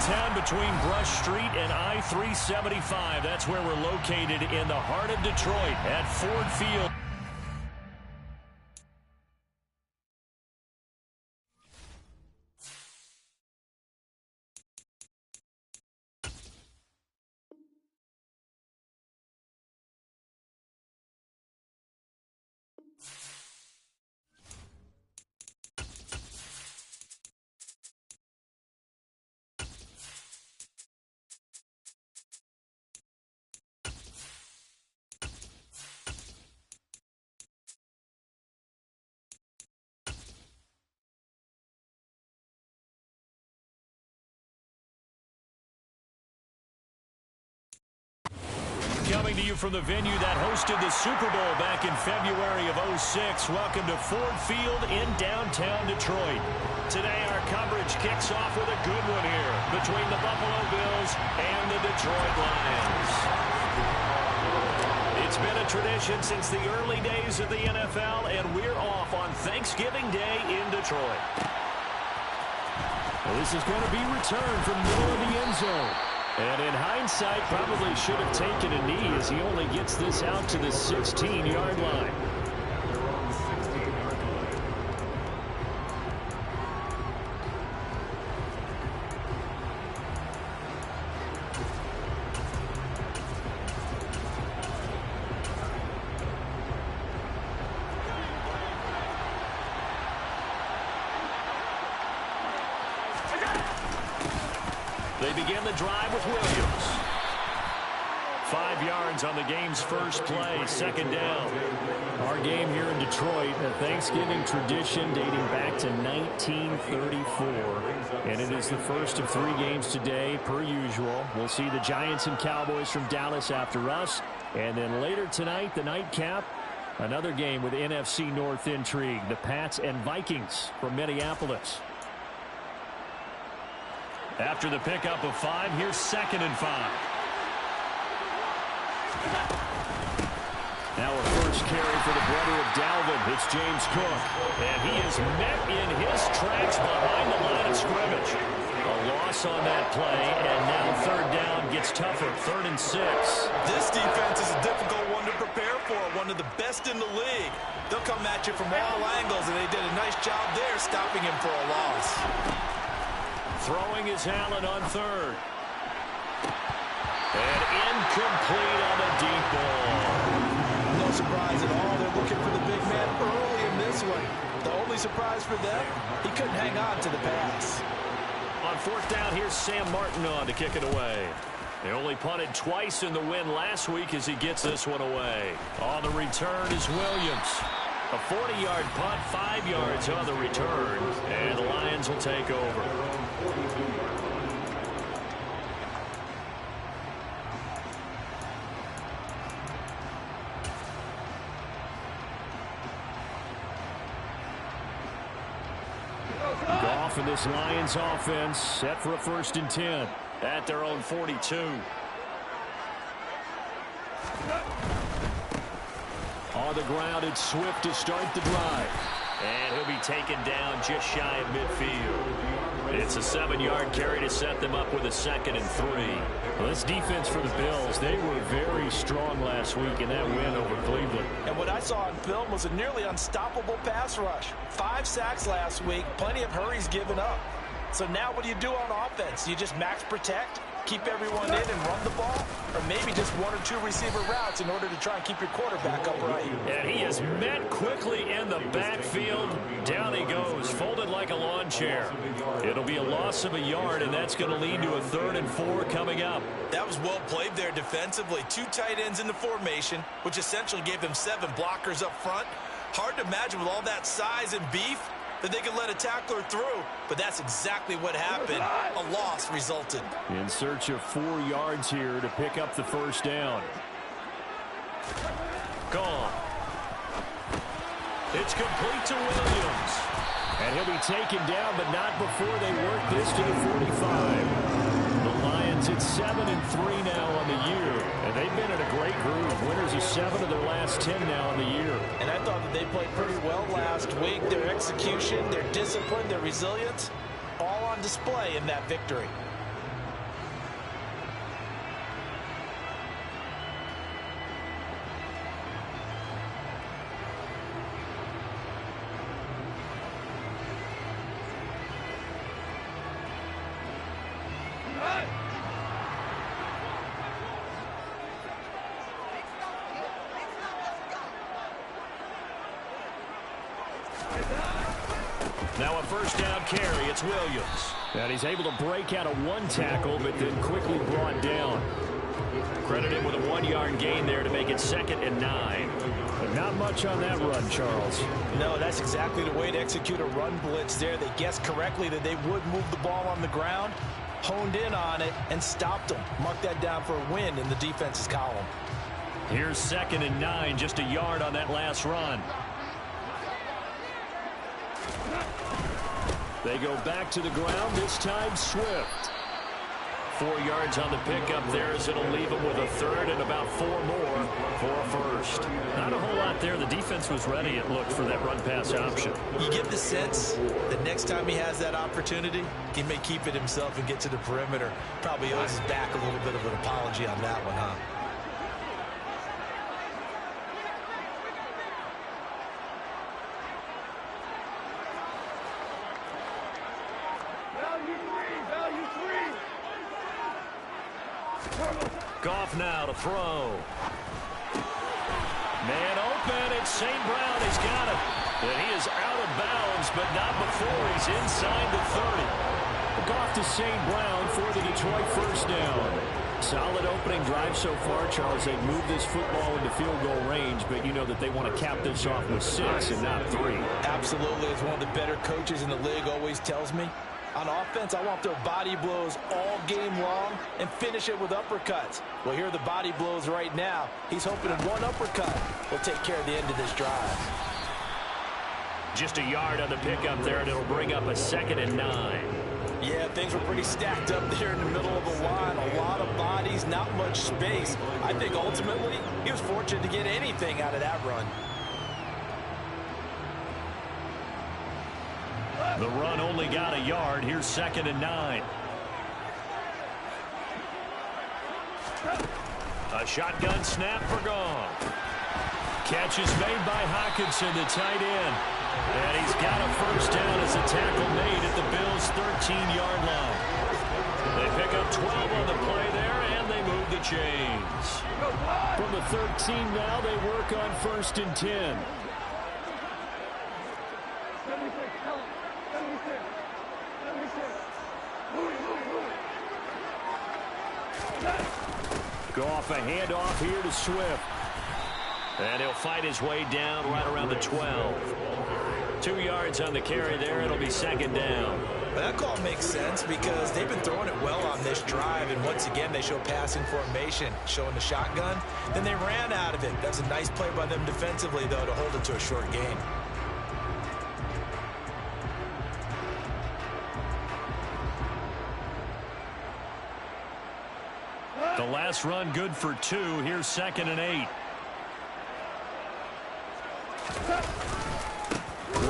downtown between Brush Street and I-375. That's where we're located in the heart of Detroit at Ford Field. Coming to you from the venue that hosted the Super Bowl back in February of '06. Welcome to Ford Field in downtown Detroit. Today our coverage kicks off with a good one here between the Buffalo Bills and the Detroit Lions. It's been a tradition since the early days of the NFL, and we're off on Thanksgiving Day in Detroit. Well, this is going to be returned from the middle of the end zone. And in hindsight, probably should have taken a knee as he only gets this out to the 16-yard line. They begin the drive with Williams. 5 yards on the game's first play, second down. Our game here in Detroit, a Thanksgiving tradition dating back to 1934. And it is the first of 3 games today, per usual. We'll see the Giants and Cowboys from Dallas after us. And then later tonight, the nightcap, another game with NFC North intrigue, the Pats and Vikings from Minneapolis. After the pickup of 5, here's 2nd and 5. Now a first carry for the brother of Dalvin. It's James Cook. And he is met in his tracks behind the line of scrimmage. A loss on that play, and now 3rd down gets tougher, 3rd and 6. This defense is a difficult one to prepare for, one of the best in the league. They'll come at you from all angles, and they did a nice job there stopping him for a loss. Throwing is Allen on 3rd. And incomplete on the deep ball. No surprise at all. They're looking for the big man early in this one. The only surprise for them, he couldn't hang on to the pass. On 4th down, here's Sam Martin on to kick it away. They only punted twice in the win last week as he gets this one away. On the return is Williams. A 40-yard punt, 5 yards on the return, and the Lions will take over. Goff and this Lions offense set for a 1st and 10 at their own 42. On the ground, it's Swift to start the drive. And he'll be taken down just shy of midfield. It's a 7-yard carry to set them up with a 2nd and 3. Well, this defense for the Bills, they were very strong last week in that win over Cleveland. And what I saw on film was a nearly unstoppable pass rush. 5 sacks last week, plenty of hurries given up. So now what do you do on offense? You just max protect, keep everyone in and run the ball, or maybe just 1 or 2 receiver routes in order to try and keep your quarterback upright. And he is met quickly in the backfield. Down he goes, folded like a lawn chair. It'll be a loss of a yard, and that's going to lead to a 3rd and 4 coming up. That was well played there defensively. 2 tight ends in the formation, which essentially gave them 7 blockers up front. Hard to imagine with all that size and beef that they could let a tackler through, but that's exactly what happened. A loss resulted. In search of 4 yards here to pick up the 1st down. Gone. It's complete to Williams. And he'll be taken down, but not before they work this to the 45. The Lions at 7-3 now on the year, and they've been in a great groove. Winners of 7 of their last 10 now on the year. And I thought that they played pretty well last week. Their execution, their discipline, their resilience, all on display in that victory. Now a first down carry. It's Williams. And he's able to break out of one tackle, but then quickly brought down. Credit him with a 1-yard gain there to make it 2nd and 9. But not much on that run, Charles. No, that's exactly the way to execute a run blitz there. They guessed correctly that they would move the ball on the ground, honed in on it, and stopped them. Mark that down for a win in the defense's column. Here's 2nd and 9, just a yard on that last run. They go back to the ground, this time Swift. 4 yards on the pickup there as it'll leave him with a 3rd and about 4 more for a first. Not a whole lot there. The defense was ready, it looked, for that run-pass option. You get the sense that next time he has that opportunity, he may keep it himself and get to the perimeter. Probably owes his back a little bit of an apology on that one, huh? Goff now to throw. Man open, it's St. Brown. He's got it. And he is out of bounds, but not before he's inside the 30. Goff to St. Brown for the Detroit first down. Solid opening drive so far, Charles. They've moved this football into field goal range, but you know that they want to cap this off with 6 and not 3. Absolutely. As one of the better coaches in the league always tells me, on offense, I want their body blows all game long and finish it with uppercuts. Well, here are the body blows right now. He's hoping in one uppercut will take care of the end of this drive. Just a yard on the pickup there, and it'll bring up a 2nd and 9. Yeah, things were pretty stacked up there in the middle of the line. A lot of bodies, not much space. I think ultimately he was fortunate to get anything out of that run. The run only got a yard. Here's 2nd and 9. A shotgun snap for Goff. Catch is made by Hockenson, the tight end. And he's got a first down as a tackle made at the Bills' 13-yard line. They pick up 12 on the play there, and they move the chains. From the 13 now, they work on 1st and 10. Goff, a handoff here to Swift. And he'll fight his way down right around the 12. 2 yards on the carry there. It'll be 2nd down. But that call makes sense because they've been throwing it well on this drive. And once again, they show passing formation, showing the shotgun. Then they ran out of it. That's a nice play by them defensively, though, to hold it to a short gain. The last run good for 2. Here's 2nd and 8.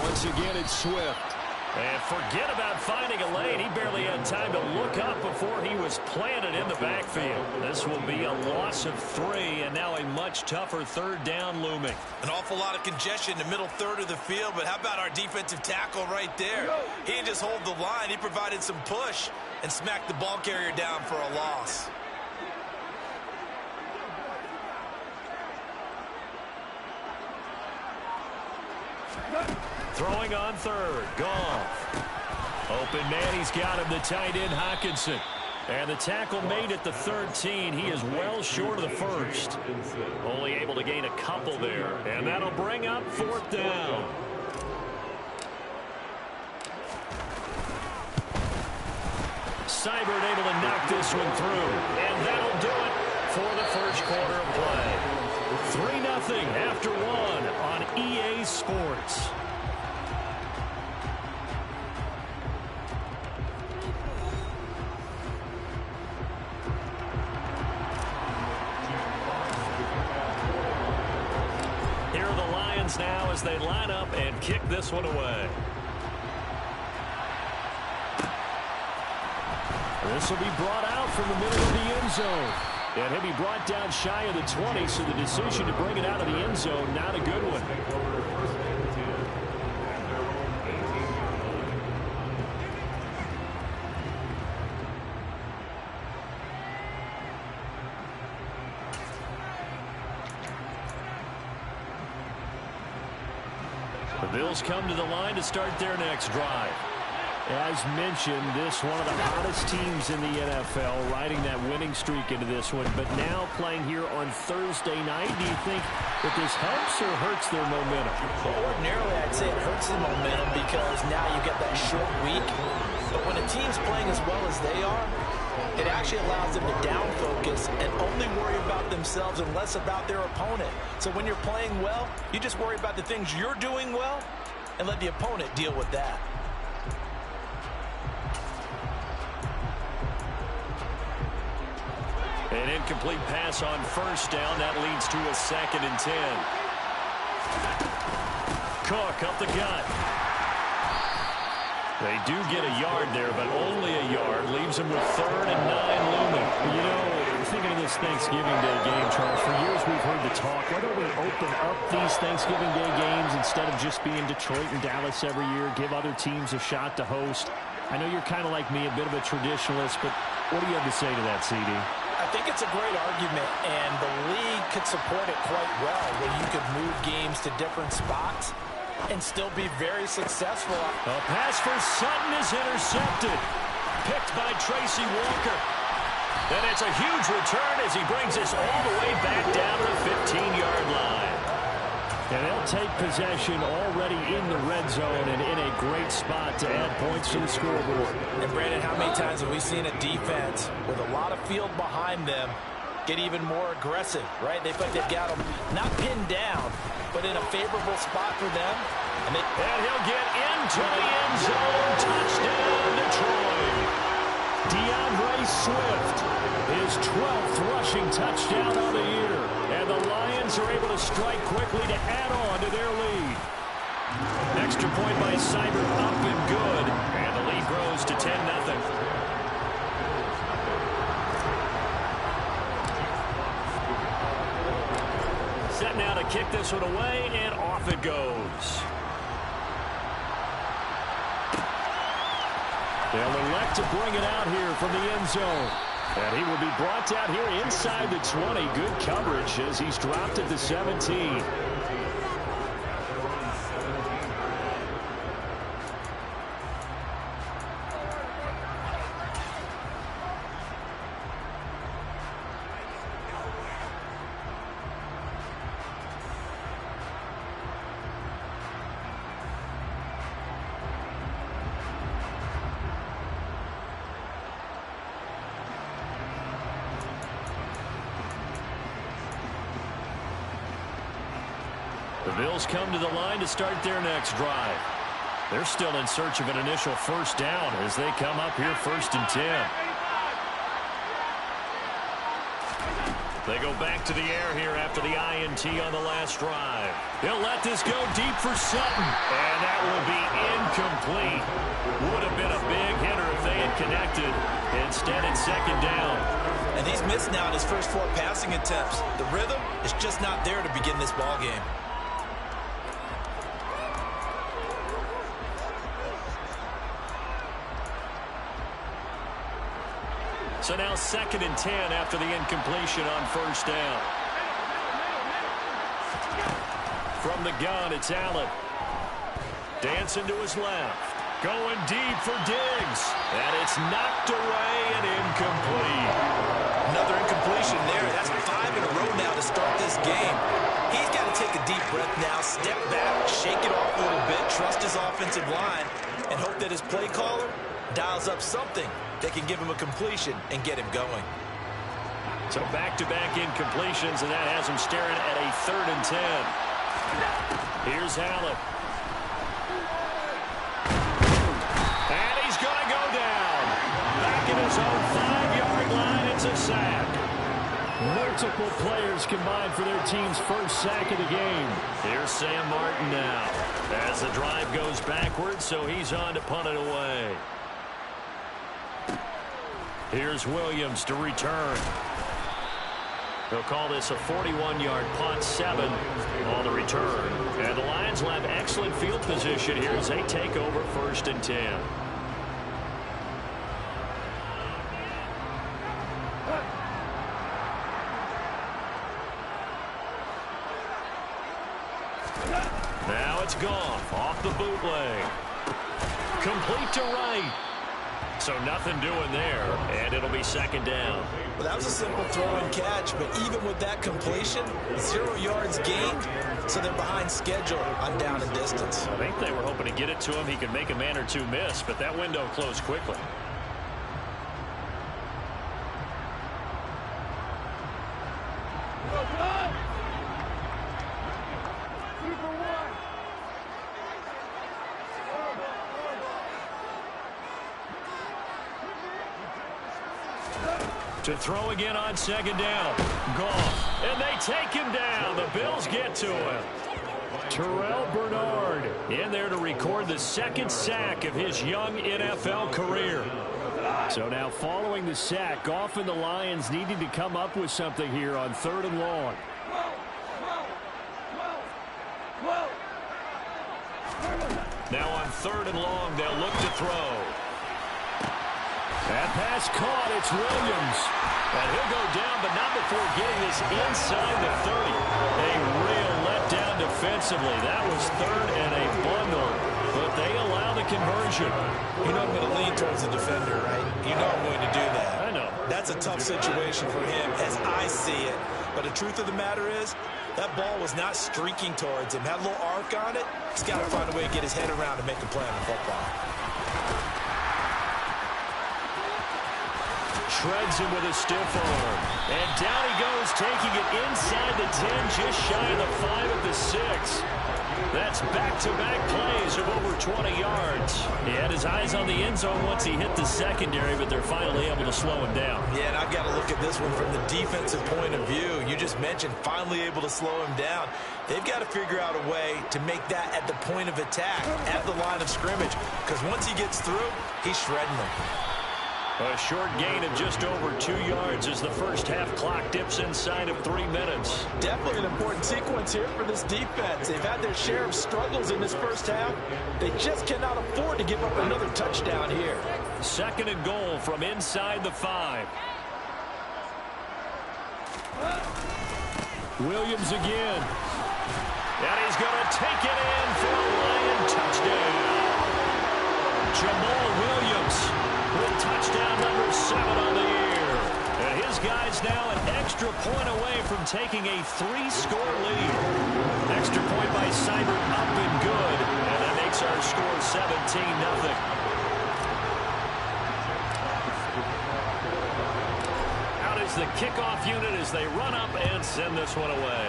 Once again, it's Swift. And forget about finding a lane. He barely had time to look up before he was planted in the backfield. This will be a loss of 3, and now a much tougher 3rd down looming. An awful lot of congestion in the middle third of the field, but how about our defensive tackle right there? He didn't just hold the line. He provided some push and smacked the ball carrier down for a loss. Throwing on 3rd. Goff. Open man. He's got him, the tight end, Hockenson. And the tackle made at the 13. He is well short of the 1st. Only able to gain a couple there. And that'll bring up 4th down. Seibert able to knock this one through. And that'll do it for the first quarter of play. 3-0 after 1 on EA Sports. Here are the Lions now as they line up and kick this one away. This will be brought out from the middle of the end zone. And he'll be brought down shy of the 20, so the decision to bring it out of the end zone, not a good one. The Bills come to the line to start their next drive. As mentioned, this one of the hottest teams in the NFL, riding that winning streak into this one, but now playing here on Thursday night. Do you think that this helps or hurts their momentum? Well, ordinarily, I'd say it hurts the momentum because now you get that short week. But when a team's playing as well as they are, it actually allows them to down focus and only worry about themselves and less about their opponent. So when you're playing well, you just worry about the things you're doing well and let the opponent deal with that. An incomplete pass on first down. That leads to a 2nd and 10. Cook up the gut. They do get a yard there, but only a yard. Leaves them with 3rd and 9 looming. You know, thinking of this Thanksgiving Day game, Charles, for years we've heard the talk. Why don't we open up these Thanksgiving Day games instead of just being Detroit and Dallas every year, give other teams a shot to host? I know you're kind of like me, a bit of a traditionalist, but what do you have to say to that, CD? I think it's a great argument, and the league could support it quite well, where you could move games to different spots and still be very successful. A pass for Sutton is intercepted. Picked by Tracy Walker. And it's a huge return as he brings us all the way back down to the 15-yard line. And they'll take possession already in the red zone and in a great spot to add points to the scoreboard. And, Brandon, how many times have we seen a defense with a lot of field behind them get even more aggressive, right? They feel like they've got them not pinned down, but in a favorable spot for them. And he'll get into the end zone. Touchdown, Detroit. DeAndre Swift, his 12th rushing touchdown on the year. And the Lions are able to strike quickly to add on to their lead. Extra point by Seibert up and good. And the lead grows to 10-0. Set now to kick this one away, and off it goes. They'll elect to bring it out here from the end zone. And he will be brought down here inside the 20. Good coverage as he's dropped at the 17. The Bills come to the line to start their next drive. They're still in search of an initial first down as they come up here 1st and 10. They go back to the air here after the INT on the last drive. They'll let this go deep for Sutton. And that will be incomplete. Would have been a big hitter if they had connected. Instead, it's 2nd down. And he's missed now in his first 4 passing attempts. The rhythm is just not there to begin this ball game. So now 2nd and 10 after the incompletion on first down. From the gun, it's Allen. Dancing to his left. Going deep for Diggs. And it's knocked away and incomplete. Another incompletion there. That's 5 in a row now to start this game. He's got to take a deep breath now, step back, shake it off a little bit, trust his offensive line, and hope that his play caller dials up something that can give him a completion and get him going. So back-to-back incompletions, and that has him staring at a 3rd and 10. Here's Allen. And he's going to go down. Back in his own 5-yard line, it's a sack. Multiple players combined for their team's first sack of the game. Here's Sam Martin now. As the drive goes backwards, so he's on to punt it away. Here's Williams to return. They'll call this a 41-yard punt, 7 on the return. And the Lions will have excellent field position here as they take over 1st and 10. Now it's It's Goff off the bootleg. Complete to right. So nothing doing there, and it'll be second down. Well, that was a simple throw and catch, but even with that completion, 0 yards gained, so they're behind schedule on down and distance. I think they were hoping to get it to him. He could make a man or two miss, but that window closed quickly. To throw again on second down. Goff. And they take him down. The Bills get to him. Terrell Bernard in there to record the second sack of his young NFL career. So now following the sack, Goff and the Lions needing to come up with something here on 3rd and long. Now on 3rd and long, they'll look to throw. That pass caught. It's Williams. And he'll go down, but not before getting this inside the 30. A real letdown defensively. That was 3rd and a bundle, but they allow the conversion. You know I'm going to lean towards the defender, right? You know I'm going to do that. I know. That's a tough situation for him as I see it. But the truth of the matter is, that ball was not streaking towards him. Had a little arc on it. He's got to find a way to get his head around and make a play on the football. Shreds him with a stiff arm. And down he goes, taking it inside the 10, just shy of the 5 at the 6. That's back-to-back plays of over 20 yards. He had his eyes on the end zone once he hit the secondary, but they're finally able to slow him down. Yeah, and I've got to look at this one from the defensive point of view. You just mentioned finally able to slow him down. They've got to figure out a way to make that at the point of attack, at the line of scrimmage, because once he gets through, he's shredding them. A short gain of just over 2 yards as the first half clock dips inside of 3 minutes. Definitely an important sequence here for this defense. They've had their share of struggles in this first half. They just cannot afford to give up another touchdown here. 2nd and goal from inside the 5. Williams again. And he's going to take it in for a Lion touchdown. Jamal Williams with touchdown number 7 on the year. And his guys now an extra point away from taking a 3-score lead. Extra point by Seibert up and good. And that makes our score 17-0. Out is the kickoff unit as they run up and send this one away.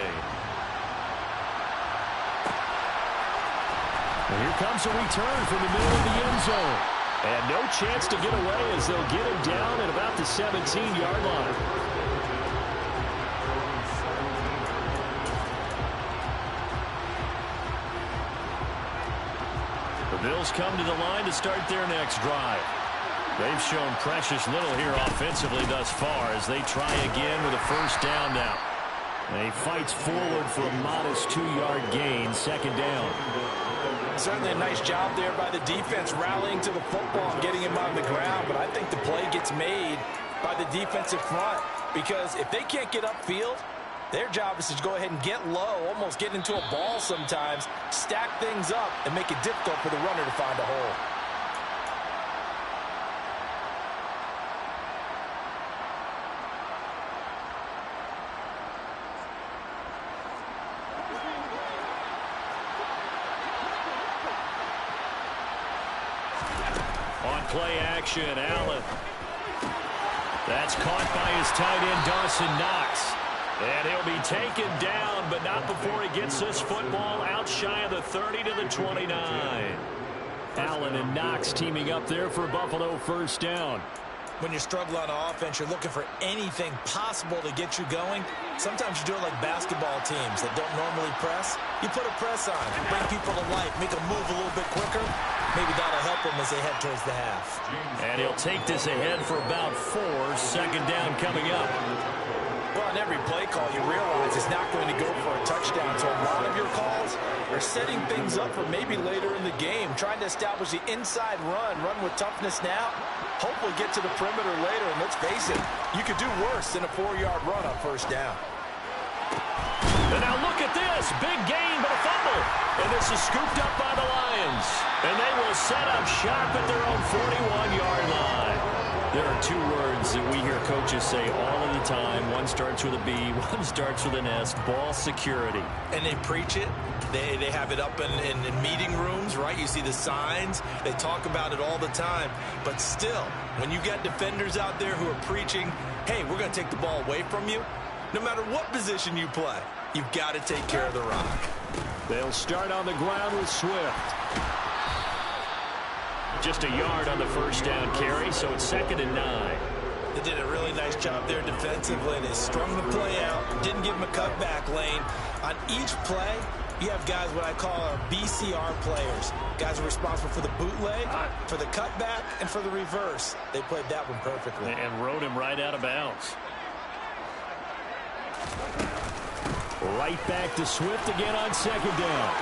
And here comes a return from the middle of the end zone. And no chance to get away as they'll get him down at about the 17-yard line. The Bills come to the line to start their next drive. They've shown precious little here offensively thus far as they try again with a first down now. And he fights forward for a modest 2-yard gain, 2nd down. Certainly a nice job there by the defense rallying to the football and getting him on the ground, but I think the play gets made by the defensive front because if they can't get upfield, their job is to go ahead and get low, almost get into a ball sometimes, stack things up, and make it difficult for the runner to find a hole. Play action, Allen. That's caught by his tight end, Dawson Knox. And he'll be taken down, but not before he gets this football out shy of the 30 to the 29. Allen and Knox teaming up there for Buffalo first down. When you're struggling on offense, you're looking for anything possible to get you going. Sometimes you do it like basketball teams that don't normally press. You put a press on, bring people to life, make them move a little bit quicker. Maybe that'll help them as they head towards the half. And he'll take this ahead for about 4. 2nd down coming up. Well, on every play call, you realize it's not going to go for a touchdown. So a lot of your calls are setting things up for maybe later in the game, trying to establish the inside run with toughness now, hopefully get to the perimeter later. And let's face it, you could do worse than a 4-yard run on first down. And now look at this. Big gain, but a fumble. And this is scooped up by the Lions. And they will set up shop at their own 41-yard line. There are two words that we hear coaches say all of the time. One starts with a B, one starts with an S. Ball security. And they preach it. They have it up in meeting rooms, right? You see the signs. They talk about it all the time. But still, when you got defenders out there who are preaching, hey, we're going to take the ball away from you, no matter what position you play, you've got to take care of the rock. They'll start on the ground with Swift. Just a yard on the first down carry, so it's 2nd and 9. They did a really nice job there defensively. They strung the play out, didn't give them a cutback lane. On each play, you have guys what I call our BCR players. Guys are responsible for the bootleg, for the cutback, and for the reverse. They played that one perfectly. And rode him right out of bounds. Right back to Swift again on 2nd down.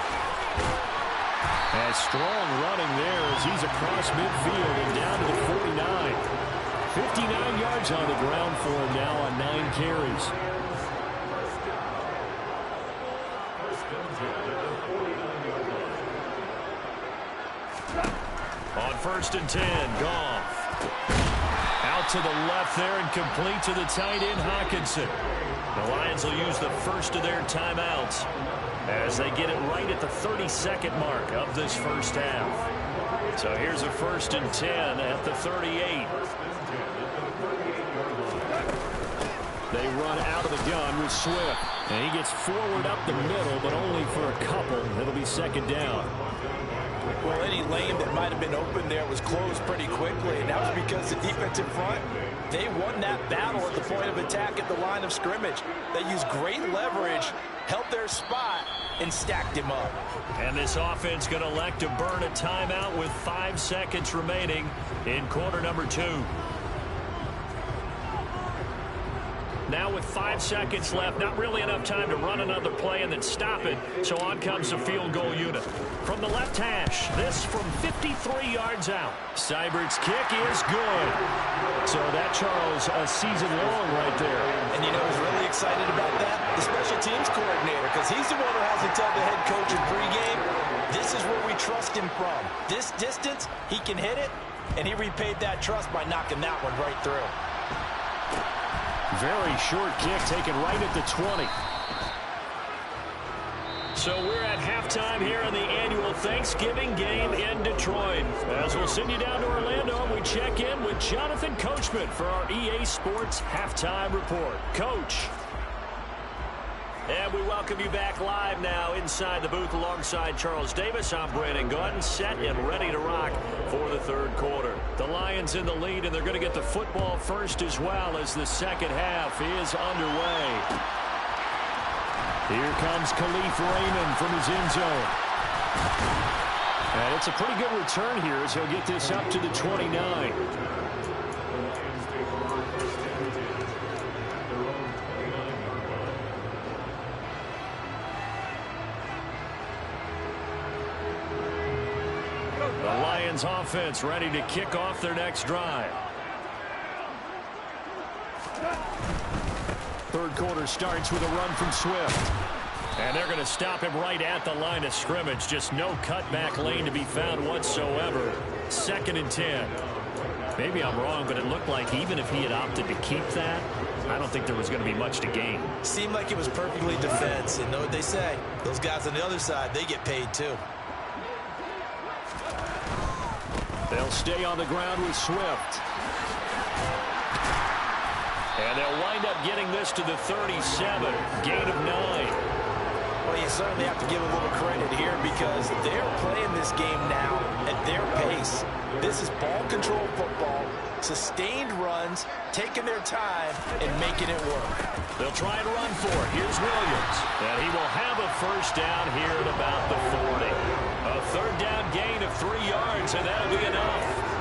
And strong running there as he's across midfield and down to the 49. 59 yards on the ground for him now on 9 carries. On 1st and 10, Goff. Out to the left there and complete to the tight end, Hockenson. The Lions will use the first of their timeouts as they get it right at the 32nd mark of this first half. So here's a 1st and 10 at the 38. They run out of the gun with Swift. And he gets forward up the middle, but only for a couple. It'll be 2nd down. Well, any lane that might have been open there was closed pretty quickly, and that was because the defensive front, they won that battle at the point of attack at the line of scrimmage. They used great leverage, held their spot, and stacked him up. And this offense going to elect to burn a timeout with 5 seconds remaining in quarter number 2. Now with 5 seconds left, not really enough time to run another play and then stop it. So on comes the field goal unit. From the left hash, this from 53 yards out. Seibert's kick is good. So that, Charles, a season long right there. And you know who's really excited about that? The special teams coordinator, because he's the one who has to tell the head coach in pregame, this is where we trust him from. This distance, he can hit it, and he repaid that trust by knocking that one right through. Very short kick taken right at the 20. So we're at halftime here in the annual Thanksgiving game in Detroit. As we'll send you down to Orlando, and we check in with Jonathan Coachman for our EA Sports Halftime Report. Coach. And we welcome you back live now inside the booth alongside Charles Davis. I'm Brandon Gunn, set and ready to rock for the 3rd quarter. The Lions in the lead, and they're going to get the football first as well as the second half is underway. Here comes Khalif Raymond from his end zone. And it's a pretty good return here as he'll get this up to the 29. The Lions offense ready to kick off their next drive. 3rd quarter starts with a run from Swift. And they're going to stop him right at the line of scrimmage. Just no cutback lane to be found whatsoever. 2nd and 10. Maybe I'm wrong, but it looked like even if he had opted to keep that, I don't think there was going to be much to gain. Seemed like it was perfectly defense. And know what they say? Those guys on the other side, they get paid too. They'll stay on the ground with Swift. And they'll wind up getting this to the 37. Gain of 9. Well, you certainly have to give a little credit here because they're playing this game now at their pace. This is ball control football, sustained runs, taking their time, and making it work. They'll try and run for it. Here's Williams. And he will have a first down here at about the 40. A 3rd down gain of 3 yards, and that'll be enough.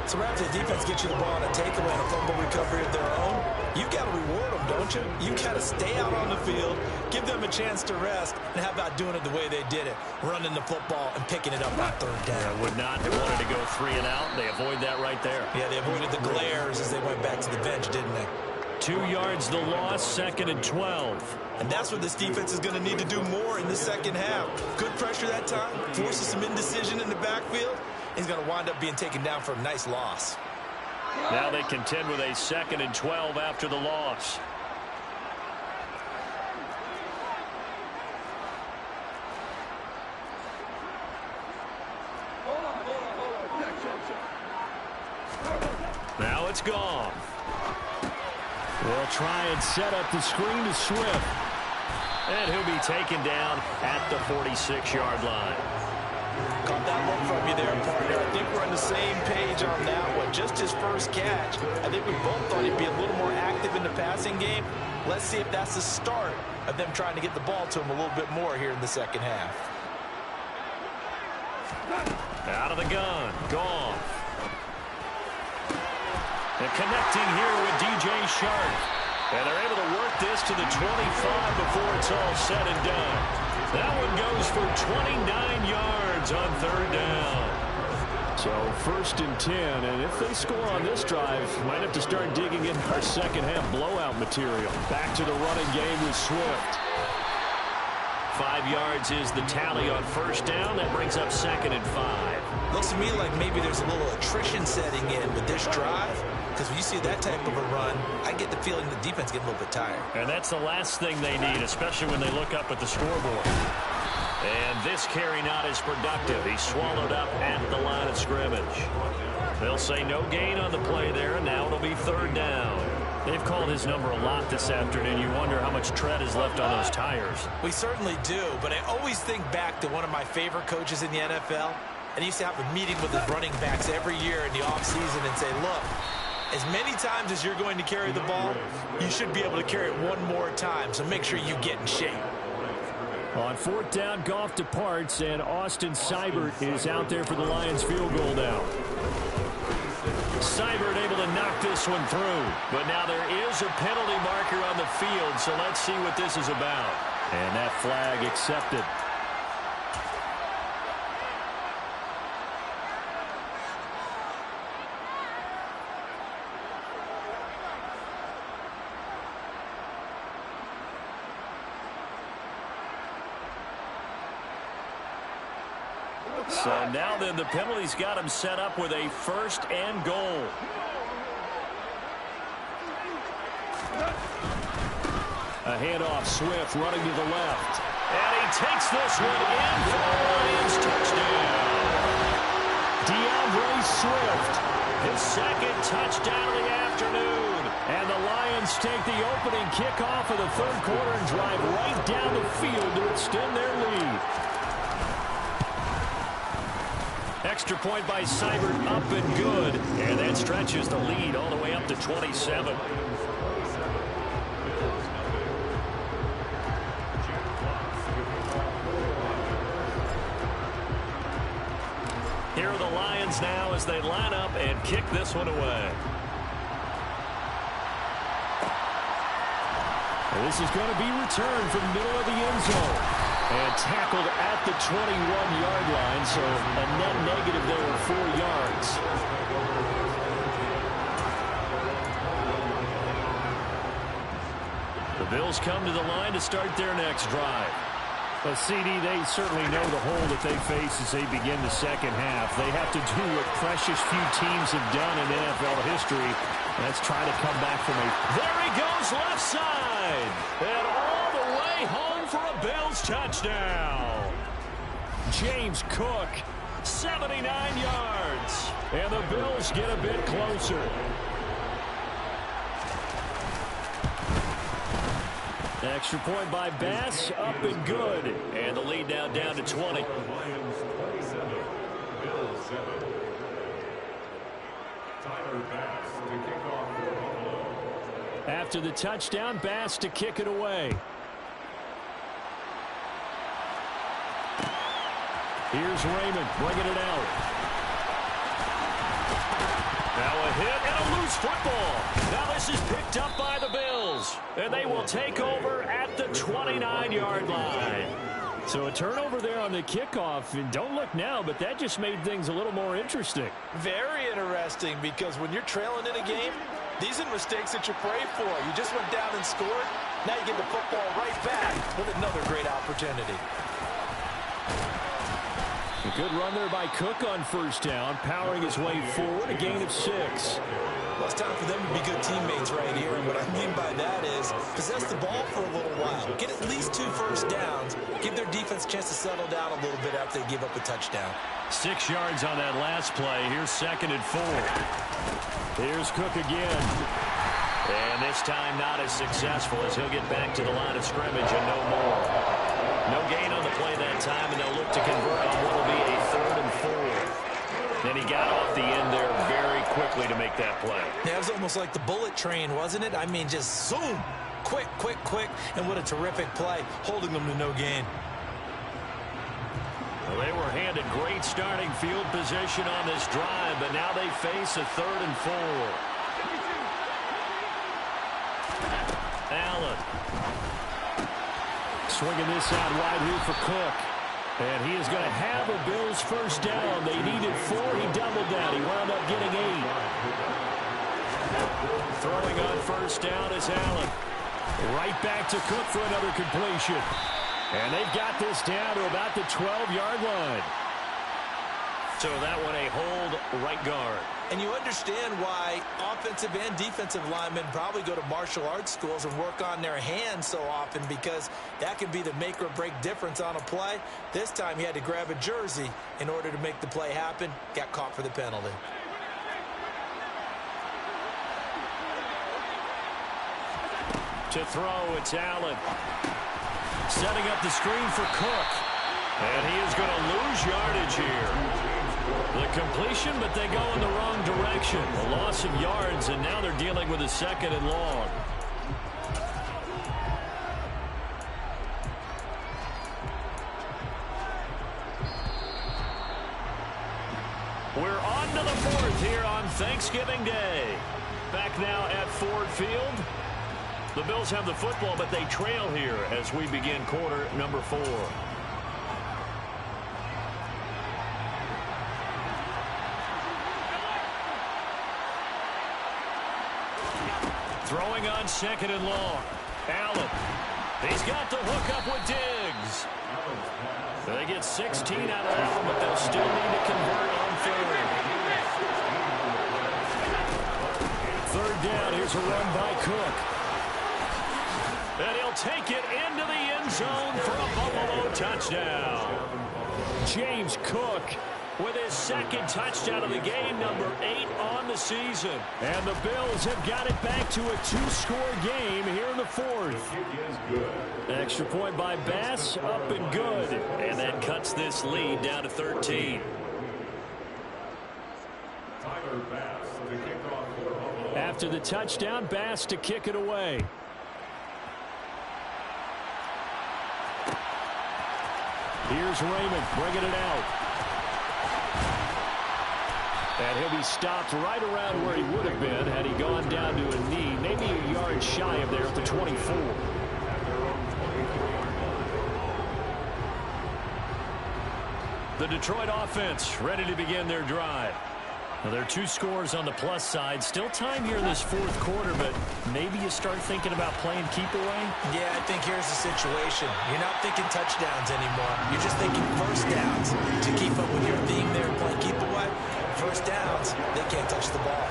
So after the defense gets you the ball on a takeaway and a fumble recovery of their own, you got to reward them, don't you? You got to stay out on the field, give them a chance to rest, and how about doing it the way they did it, running the football and picking it up on 3rd down. Yeah, would not have wanted to go 3 and out. They avoid that right there. Yeah, they avoided the glares as they went back to the bench, didn't they? 2 yards the loss, 2nd and 12. And that's what this defense is going to need to do more in the second half. Good pressure that time, forces some indecision in the backfield. He's going to wind up being taken down for a nice loss. Now they contend with a 2nd and 12 after the loss. Now it's gone. They'll try and set up the screen to Swift. And he'll be taken down at the 46-yard line. Caught that look from you there, partner. I think we're on the same page on that one. Just his first catch. I think we both thought he'd be a little more active in the passing game. Let's see if that's the start of them trying to get the ball to him a little bit more here in the second half. Out of the gun. Gone. And connecting here with DJ Shark. And they're able to work this to the 25 before it's all said and done. That one goes for 29 yards on 3rd down. So 1st and 10, and if they score on this drive, might have to start digging in our second half blowout material. Back to the running game with Swift. 5 yards is the tally on 1st down. That brings up 2nd and 5. Looks to me like maybe there's a little attrition setting in with this drive. Because when you see that type of a run, I get the feeling the defense getting a little bit tired. And that's the last thing they need, especially when they look up at the scoreboard. And this carry not as productive. He's swallowed up at the line of scrimmage. They'll say no gain on the play there, and now it'll be 3rd down. They've called his number a lot this afternoon. You wonder how much tread is left on those tires. We certainly do, but I always think back to one of my favorite coaches in the NFL. And he used to have a meeting with his running backs every year in the offseason and say, look, as many times as you're going to carry the ball, you should be able to carry it one more time, so make sure you get in shape. On 4th down, Goff departs, and Austin Seibert is out there for the Lions field goal now. Seibert able to knock this one through, but now there is a penalty marker on the field, so let's see what this is about. And that flag accepted. So now then the penalty's got him set up with a 1st and goal. A handoff, Swift running to the left. And he takes this one in for the Lions touchdown. DeAndre Swift, his 2nd touchdown of the afternoon. And the Lions take the opening kickoff of the 3rd quarter and drive right down the field to extend their lead. Extra point by Seibert, up and good. And that stretches the lead all the way up to 27. Here are the Lions now as they line up and kick this one away. And this is going to be returned from the middle of the end zone. And tackled at the 21-yard line, so a net negative there of 4 yards. The Bills come to the line to start their next drive. But CD, they certainly know the hole that they face as they begin the second half. They have to do what precious few teams have done in NFL history. Let's try to come back from a... There he goes, left side! And all the way home for a Bills touchdown. James Cook, 79 yards. And the Bills get a bit closer. Extra point by Bass, up and good. And the lead now down to 20. After the touchdown, Bass to kick it away. Here's Raymond bringing it out. Now a hit and a loose football. Now this is picked up by the Bills. And they will take over at the 29-yard line. So a turnover there on the kickoff. And don't look now, but that just made things a little more interesting. Very interesting, because when you're trailing in a game, These are mistakes that you pray for. You just went down and scored. Now you get the football right back with another great opportunity. A good run there by Cook on first down, powering his way forward, a gain of 6. Well, it's time for them to be good teammates right here. And what I mean by that is possess the ball for a little while. Get at least 2 first downs. Give their defense a chance to settle down a little bit after they give up a touchdown. 6 yards on that last play. Here's 2nd and 4. Here's Cook again. And this time not as successful as he'll get back to the line of scrimmage and no more. No gain on the play that time, and they'll look to convert on what will be a 3rd and 4. And he got off the end there very quickly to make that play. Yeah, it was almost like the bullet train, wasn't it? I mean, just zoom. Quick, quick, quick. And what a terrific play, holding them to no gain. Well, they were handed great starting field position on this drive, but now they face a 3rd and 4. Allen. Swinging this out wide here for Cook. And he is going to have a Bills first down. They needed 4. He doubled down. He wound up getting 8. Throwing on first down is Allen. Right back to Cook for another completion. And they've got this down to about the 12-yard line. So that one a hold right guard. And you understand why offensive and defensive linemen probably go to martial arts schools and work on their hands so often, because that can be the make or break difference on a play. This time he had to grab a jersey in order to make the play happen. Got caught for the penalty. To throw, it's Allen. Setting up the screen for Cook. And he is going to lose yardage here. The completion, but they go in the wrong direction. A loss of yards, and now they're dealing with a 2nd and long. We're on to the 4th here on Thanksgiving Day. Back now at Ford Field. The Bills have the football, but they trail here as we begin quarter number 4. Throwing on 2nd and long. Allen. He's got the hook up with Diggs. They get 16 out of that, but they'll still need to convert on 3rd. 3rd down. Here's a run by Cook. And he'll take it into the end zone for a Buffalo touchdown. James Cook with his 2nd touchdown of the game, number 8 on the season. And the Bills have got it back to a 2-score game here in the 4th. Extra point by Bass, up and good. And that cuts this lead down to 13. After the touchdown, Bass to kick it away. Here's Raymond bringing it out. And he'll be stopped right around where he would have been had he gone down to a knee, maybe a yard shy of there at the 24. The Detroit offense ready to begin their drive. Now, there are 2 scores on the plus side. Still time here in this 4th quarter, but maybe you start thinking about playing keep away? Yeah, I think here's the situation. You're not thinking touchdowns anymore. You're just thinking first downs. To keep up with your theme there, playing keep away, first downs, they can't touch the ball.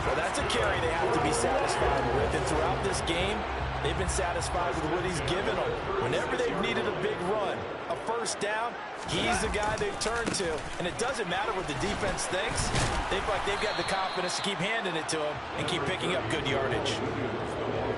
Well, that's a carry they have to be satisfied with. And throughout this game, they've been satisfied with what he's given them. Whenever they've needed a big run, a first down, he's the guy they've turned to. And it doesn't matter what the defense thinks. They feel like they've got the confidence to keep handing it to him and keep picking up good yardage.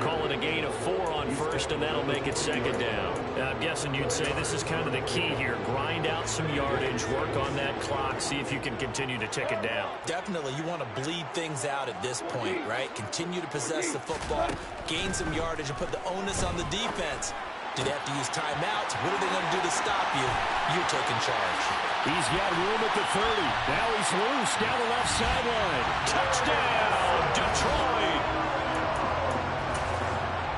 Call it a gain of 4 on first, and that'll make it 2nd down. Now, I'm guessing you'd say this is kind of the key here. Grind out some yardage, work on that clock, see if you can continue to tick it down. Definitely. You want to bleed things out at this point, right? Continue to possess the football, gain some yardage, and put the onus on the defense. Do they have to use timeouts? What are they going to do to stop you? You're taking charge. He's got room at the 30. Now he's loose down the left sideline. Touchdown, Detroit!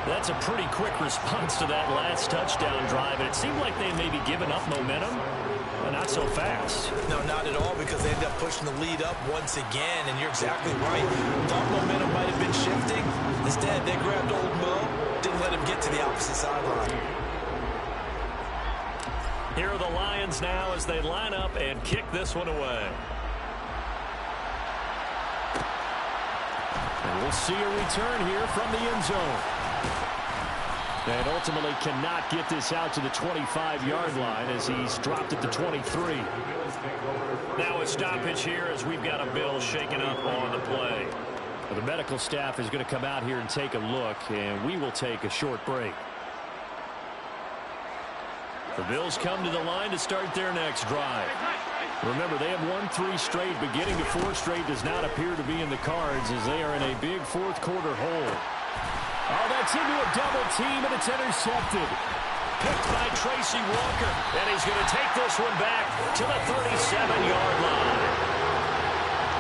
That's a pretty quick response to that last touchdown drive. And it seemed like they may be giving up momentum. And not not so fast. No, not at all, because they end up pushing the lead up once again, and you're exactly right. Thought momentum might have been shifting. Instead, they grabbed old Mo, didn't let him get to the opposite sideline. Here are the Lions now as they line up and kick this one away. And we'll see a return here from the end zone. And ultimately cannot get this out to the 25-yard line as he's dropped at the 23. Now a stoppage here as we've got a Bill shaken up on the play. The medical staff is going to come out here and take a look, and we will take a short break. The Bills come to the line to start their next drive. Remember, they have won 3 straight, but getting to 4 straight does not appear to be in the cards as they are in a big fourth-quarter hole. Oh, that's into a double team, and it's intercepted. Picked by Tracy Walker, and he's going to take this one back to the 37-yard line.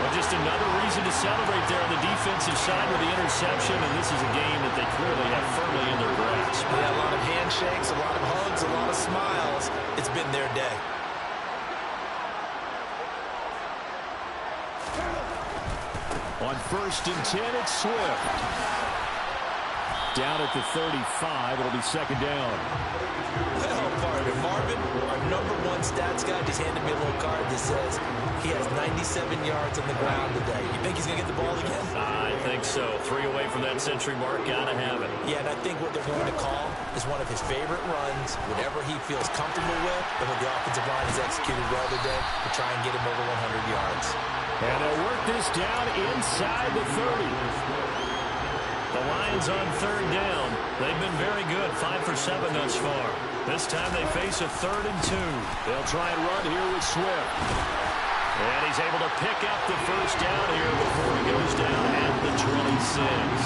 Well, just another reason to celebrate there on the defensive side with the interception, and this is a game that they clearly have firmly in their grasp. Yeah, a lot of handshakes, a lot of hugs, a lot of smiles. It's been their day. On 1st and 10, it's Swift. Down at the 35, it'll be 2nd down. Well, partner, Marvin, our #1 stats guy just handed me a little card that says he has 97 yards on the ground today. You think he's going to get the ball again? I think so. 3 away from that century mark. Gotta have it. Yeah, and I think what they're going to call is one of his favorite runs, whatever he feels comfortable with, and what the offensive line has executed well today to try and get him over 100 yards. And they'll work this down inside the 30. The Lions on 3rd down. They've been very good, 5 for 7 thus far. This time they face a 3rd and 2. They'll try and run here with Swift. And he's able to pick up the 1st down here before he goes down at the 26.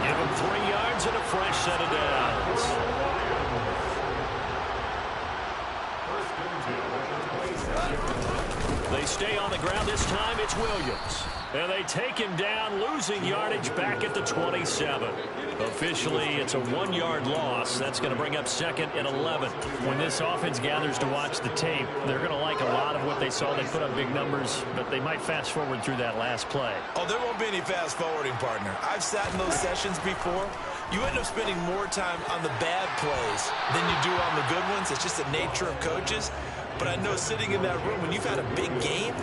Give him 3 yards and a fresh set of downs. They stay on the ground. This time it's Williams. And they take him down, losing yardage back at the 27. Officially, it's a 1-yard loss. That's going to bring up 2nd and 11. When this offense gathers to watch the tape, they're going to like a lot of what they saw. They put up big numbers, but they might fast forward through that last play. Oh, there won't be any fast forwarding, partner. I've sat in those sessions before. You end up spending more time on the bad plays than you do on the good ones. It's just the nature of coaches. But I know sitting in that room, when you've had a big game,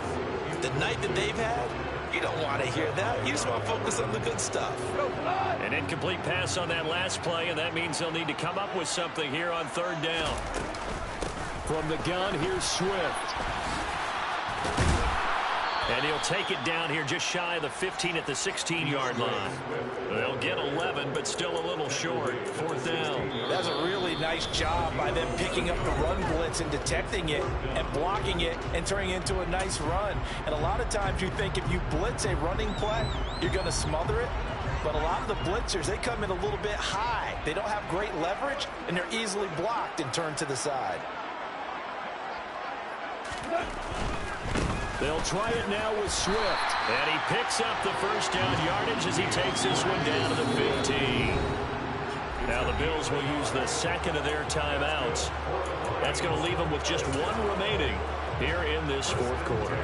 the night that they've had, you don't want to hear that. You just want to focus on the good stuff. An incomplete pass on that last play, and that means they'll need to come up with something here on 3rd down. From the gun, here's Swift. And he'll take it down here just shy of the 15 at the 16-yard line. They'll get 11, but still a little short. 4th down. That's a really nice job by them picking up the run blitz and detecting it and blocking it and turning it into a nice run. And a lot of times you think if you blitz a running play, you're going to smother it. But a lot of the blitzers, they come in a little bit high. They don't have great leverage, and they're easily blocked and turned to the side. They'll try it now with Swift. And he picks up the 1st down yardage as he takes this one down to the 15. Now the Bills will use the 2nd of their timeouts. That's going to leave them with just 1 remaining here in this 4th quarter.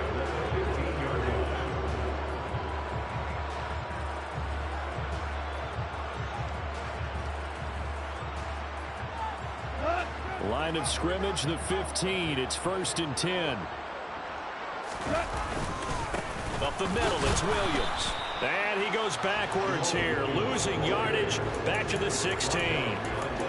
Line of scrimmage, the 15. It's 1st and 10. Up the middle, it's Williams. And he goes backwards here, losing yardage back to the 16.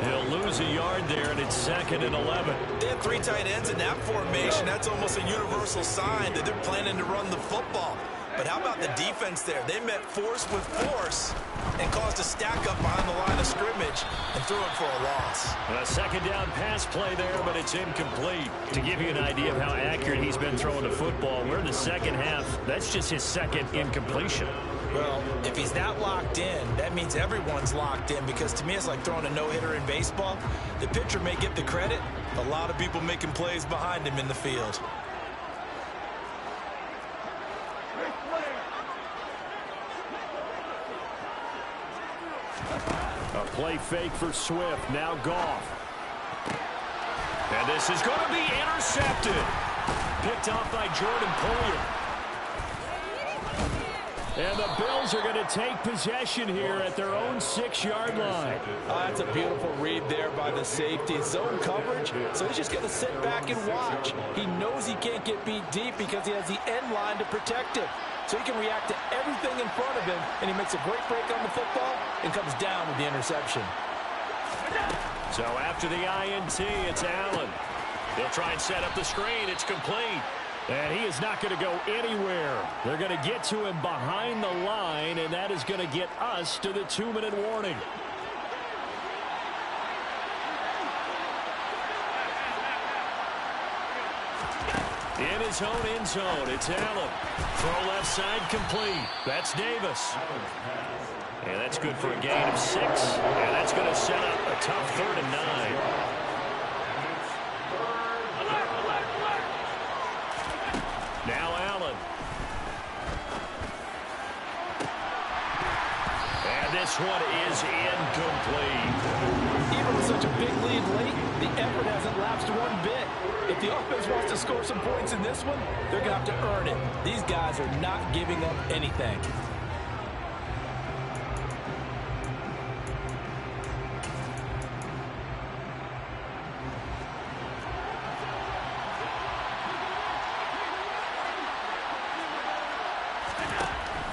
He'll lose a yard there, and it's 2nd and 11. They have 3 tight ends in that formation. That's almost a universal sign that they're planning to run the football. But how about the defense there? They met force with force and caused a stack up behind the line of scrimmage and threw it for a loss. A 2nd down pass play there, but it's incomplete. To give you an idea of how accurate he's been throwing the football, we're in the 2nd half. That's just his 2nd incompletion. Well, if he's that locked in, that means everyone's locked in, because to me it's like throwing a no-hitter in baseball. The pitcher may get the credit, a lot of people making plays behind him in the field. A play fake for Swift. Now Goff. And this is going to be intercepted. picked off by Jordan Poyer. And the Bills are going to take possession here at their own 6-yard line. That's a beautiful read there by the safety. Zone coverage, so he's just going to sit back and watch. He knows he can't get beat deep because he has the end line to protect him. So he can react to everything in front of him, and he makes a great break on the football and comes down with the interception. So after the INT, it's Allen. He'll try and set up the screen. It's complete. And he is not going to go anywhere. They're going to get to him behind the line, and that is going to get us to the 2-minute warning. In his own end zone, it's Allen. Throw left side complete. That's Davis. And that's good for a gain of 6. And that's going to set up a tough 3rd and 9. Now Allen. And this one is incomplete. Even with such a big lead late, the effort hasn't lapsed one bit. If the offense wants to score some points in this one, they're going to have to earn it. These guys are not giving up anything.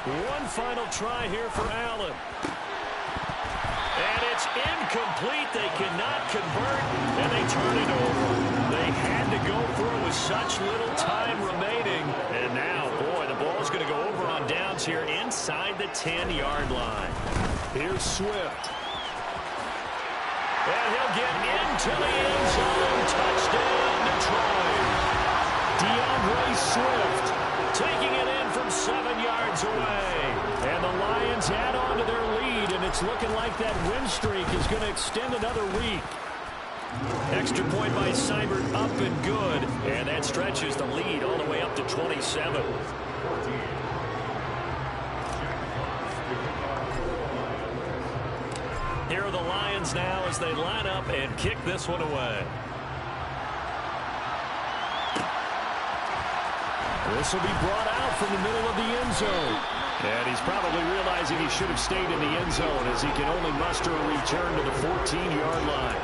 One final try here for Allen. And it's incomplete. They cannot convert, and they turn it over. They had to go for it with such little time remaining. And now, boy, the ball's going to go over on downs here inside the 10-yard line. Here's Swift. And he'll get into the end zone. Touchdown, Detroit. DeAndre Swift taking it in from 7 yards away. And the Lions add on to their lead, and it's looking like that win streak is going to extend another week. Extra point by Seibert up and good, and that stretches the lead all the way up to 27. Here are the Lions now as they line up and kick this one away. This will be brought out from the middle of the end zone. And he's probably realizing he should have stayed in the end zone as he can only muster a return to the 14-yard line.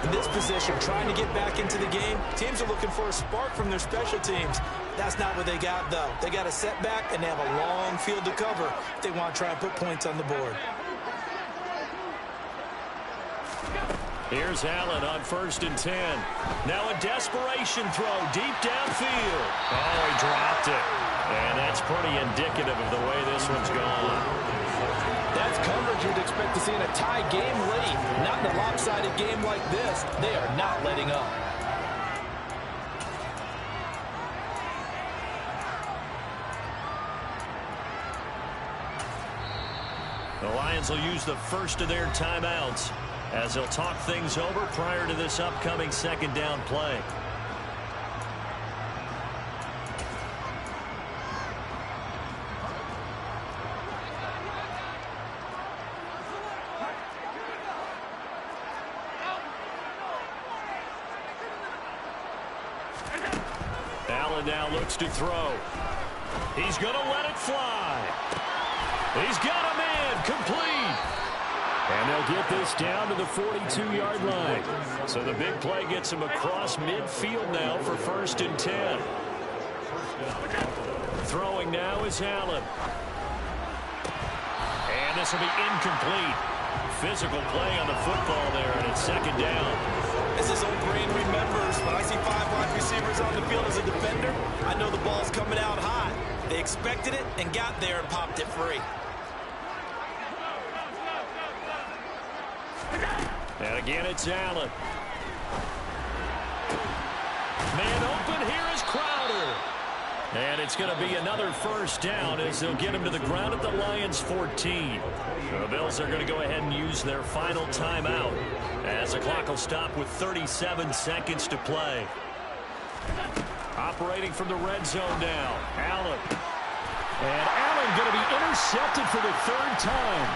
In this position, trying to get back into the game, teams are looking for a spark from their special teams. That's not what they got, though. They got a setback, and they have a long field to cover if they want to try and put points on the board. Here's Allen on 1st and 10. Now a desperation throw deep downfield. Oh, he dropped it. And that's pretty indicative of the way this one's gone. That's coverage you'd expect to see in a tie game late. Not in a lopsided game like this. They are not letting up. The Lions will use the first of their timeouts as they'll talk things over prior to this upcoming 2nd down play. Allen now looks to throw. He's going to let it fly. He's got a man complete. And they'll get this down to the 42-yard line. So the big play gets him across midfield now for 1st and 10. Throwing now is Allen. And this will be incomplete. Physical play on the football there, and it's 2nd down. As his old brain remembers, when I see 5 wide receivers on the field as a defender, I know the ball's coming out hot. They expected it and got there and popped it free. And again, it's Allen. Man open, here is Crowder. And it's going to be another 1st down as they'll get him to the ground at the Lions' 14. The Bills are going to go ahead and use their final timeout as the clock will stop with 37 seconds to play. Operating from the red zone now, Allen. And Allen going to be intercepted for the 3rd time.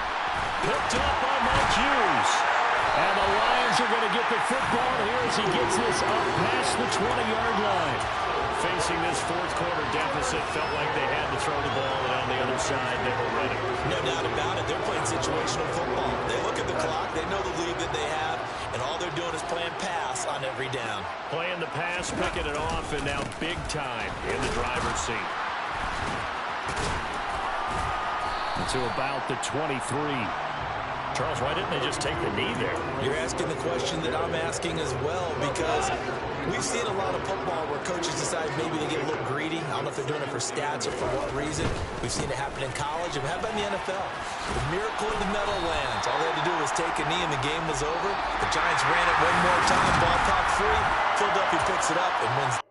Picked up on Mike Hughes. And the Lions are going to get the football here as he gets this up past the 20-yard line. facing this fourth quarter deficit, felt like they had to throw the ball, and on the other side, they were ready. No doubt about it. They're playing situational football. They look at the clock. They know the lead that they have, and all they're doing is playing pass on every down. Playing the pass, picking it off, and now big time in the driver's seat. To about the 23. Charles, why didn't they just take the knee there? You're asking the question that I'm asking as well, because we've seen a lot of football where coaches decide maybe to get a little greedy. I don't know if they're doing it for stats or for what reason. We've seen it happen in college. And how about in the NFL? The miracle of the Meadowlands. All they had to do was take a knee and the game was over. The Giants ran it one more time. Ball popped free. Philadelphia picks it up and wins.